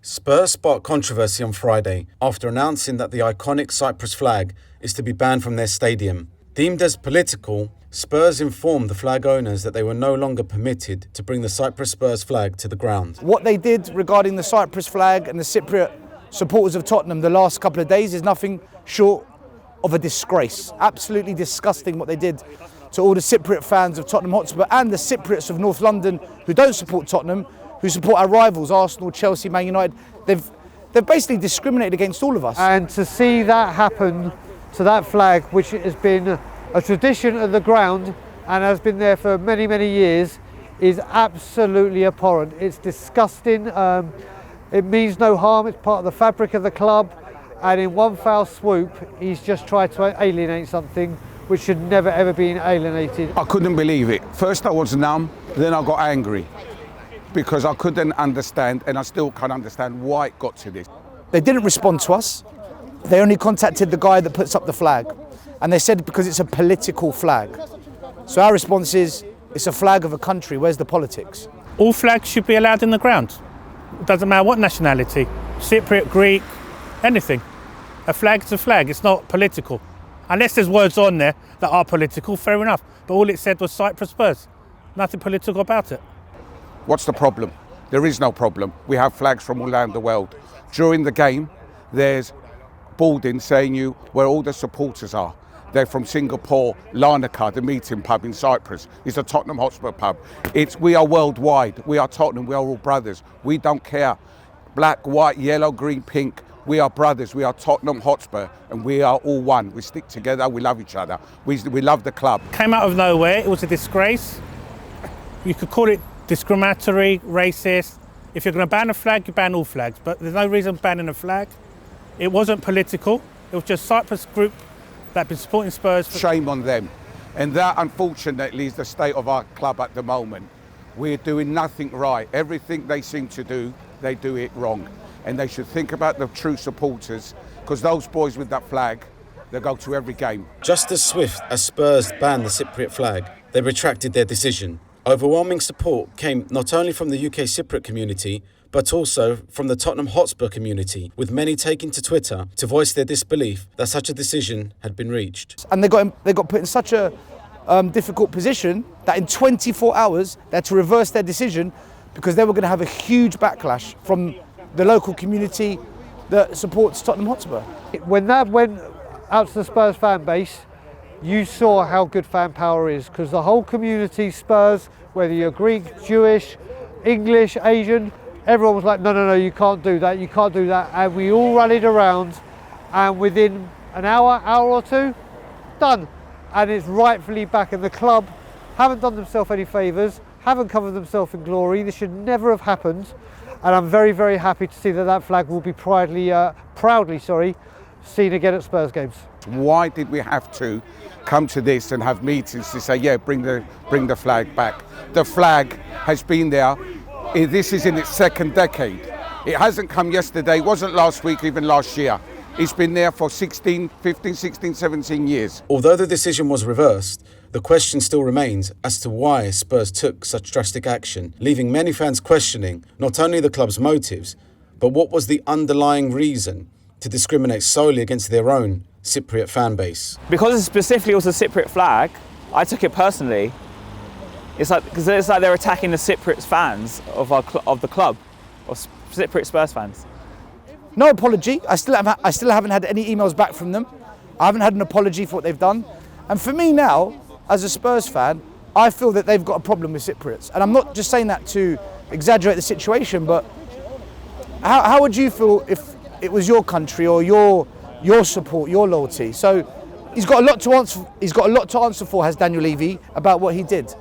Spurs sparked controversy on Friday after announcing that the iconic Cyprus flag is to be banned from their stadium. Deemed as political, Spurs informed the flag owners that they were no longer permitted to bring the Cyprus Spurs flag to the ground. What they did regarding the Cyprus flag and the Cypriot supporters of Tottenham the last couple of days is nothing short of a disgrace. Absolutely disgusting what they did to all the Cypriot fans of Tottenham Hotspur and the Cypriots of North London who don't support Tottenham, who support our rivals, Arsenal, Chelsea, Man United. They've basically discriminated against all of us. And to see that happen to that flag, which has been a tradition of the ground and has been there for many, many years, is absolutely abhorrent. It's disgusting. It means no harm. It's part of the fabric of the club. And in one foul swoop, he's just tried to alienate something which should never, ever be alienated. I couldn't believe it. First I was numb, then I got angry, because I couldn't understand, and I still can't understand why it got to this. They didn't respond to us. They only contacted the guy that puts up the flag. And they said because it's a political flag. So our response is, it's a flag of a country, where's the politics? All flags should be allowed in the ground. It doesn't matter what nationality, Cypriot, Greek, anything. A flag's a flag, it's not political. Unless there's words on there that are political, fair enough. But all it said was Cyprus Spurs. Nothing political about it. What's the problem? There is no problem. We have flags from all around the world. During the game, there's boarding saying you where all the supporters are. They're from Singapore, Larnaca, the meeting pub in Cyprus. It's a Tottenham Hotspur pub. We are worldwide. We are Tottenham. We are all brothers. We don't care. Black, white, yellow, green, pink. We are brothers. We are Tottenham Hotspur, and we are all one. We stick together. We love each other. We love the club. Came out of nowhere. It was a disgrace. You could call it discriminatory, racist. If you're going to ban a flag, you ban all flags. But there's no reason banning a flag. It wasn't political. It was just Cyprus group that have been supporting Spurs. Shame on them. And that, unfortunately, is the state of our club at the moment. We're doing nothing right. Everything they seem to do, they do it wrong. And they should think about the true supporters, because those boys with that flag, they go to every game. Just as swift as Spurs banned the Cypriot flag, they retracted their decision. Overwhelming support came not only from the UK Cypriot community, but also from the Tottenham Hotspur community, with many taking to Twitter to voice their disbelief that such a decision had been reached. And they got put in such a difficult position that in 24 hours they had to reverse their decision because they were going to have a huge backlash from the local community that supports Tottenham Hotspur. When that went out to the Spurs fan base, you saw how good fan power is, because the whole community, Spurs, whether you're Greek, Jewish, English, Asian, everyone was like, no, you can't do that, you can't do that. And we all rallied around, and within an hour or two, done. And it's rightfully back, and the club haven't done themselves any favours, haven't covered themselves in glory. This should never have happened. And I'm very, very happy to see that flag will be proudly seen again at Spurs games. Why did we have to come to this and have meetings to say, yeah, bring the flag back? The flag has been there. This is in its second decade. It hasn't come yesterday, it wasn't last week, even last year. It's been there for 15, 16, 17 years. Although the decision was reversed, the question still remains as to why Spurs took such drastic action, leaving many fans questioning not only the club's motives, but what was the underlying reason to discriminate solely against their own Cypriot fan base. Because it specifically was a Cypriot flag, I took it personally. It's like they're attacking the Cypriot fans of the club, of Cypriot Spurs fans. No apology. I still haven't had any emails back from them. I haven't had an apology for what they've done. And for me now, as a Spurs fan, I feel that they've got a problem with Cypriots. And I'm not just saying that to exaggerate the situation, but how would you feel if it was your country or your support, your loyalty? So he's got a lot to answer. He's got a lot to answer for, has Daniel Levy, about what he did.